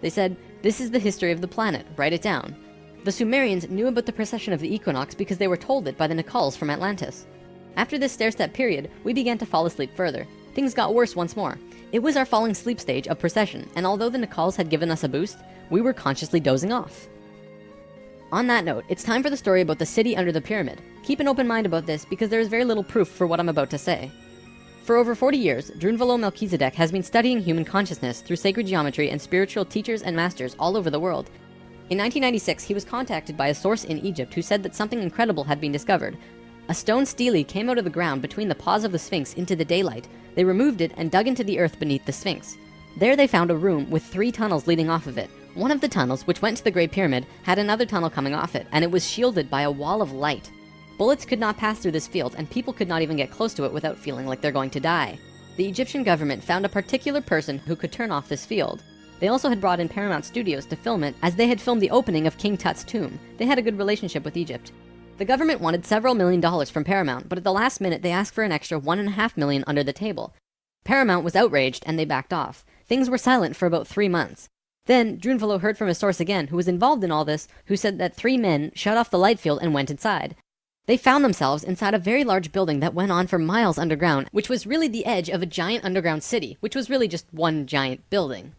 They said, "This is the history of the planet, write it down." The Sumerians knew about the precession of the equinox because they were told it by the Nicals from Atlantis. After this stair-step period, we began to fall asleep further. Things got worse once more. It was our falling asleep stage of precession, and although the Nicals had given us a boost, we were consciously dozing off. On that note, it's time for the story about the city under the pyramid. Keep an open mind about this because there is very little proof for what I'm about to say. For over 40 years, Drunvalo Melchizedek has been studying human consciousness through sacred geometry and spiritual teachers and masters all over the world. In 1996, he was contacted by a source in Egypt who said that something incredible had been discovered. A stone stele came out of the ground between the paws of the Sphinx into the daylight. They removed it and dug into the earth beneath the Sphinx. There they found a room with 3 tunnels leading off of it. One of the tunnels, which went to the Great Pyramid, had another tunnel coming off it, and it was shielded by a wall of light. Bullets could not pass through this field, and people could not even get close to it without feeling like they're going to die. The Egyptian government found a particular person who could turn off this field. They also had brought in Paramount Studios to film it, as they had filmed the opening of King Tut's tomb. They had a good relationship with Egypt. The government wanted several $1 million from Paramount, but at the last minute they asked for an extra $1.5 million under the table. Paramount was outraged and they backed off. Things were silent for about 3 months. Then Drunvalo heard from a source again who was involved in all this, who said that 3 men shut off the light field and went inside. They found themselves inside a very large building that went on for miles underground, which was really the edge of a giant underground city, which was really just one giant building.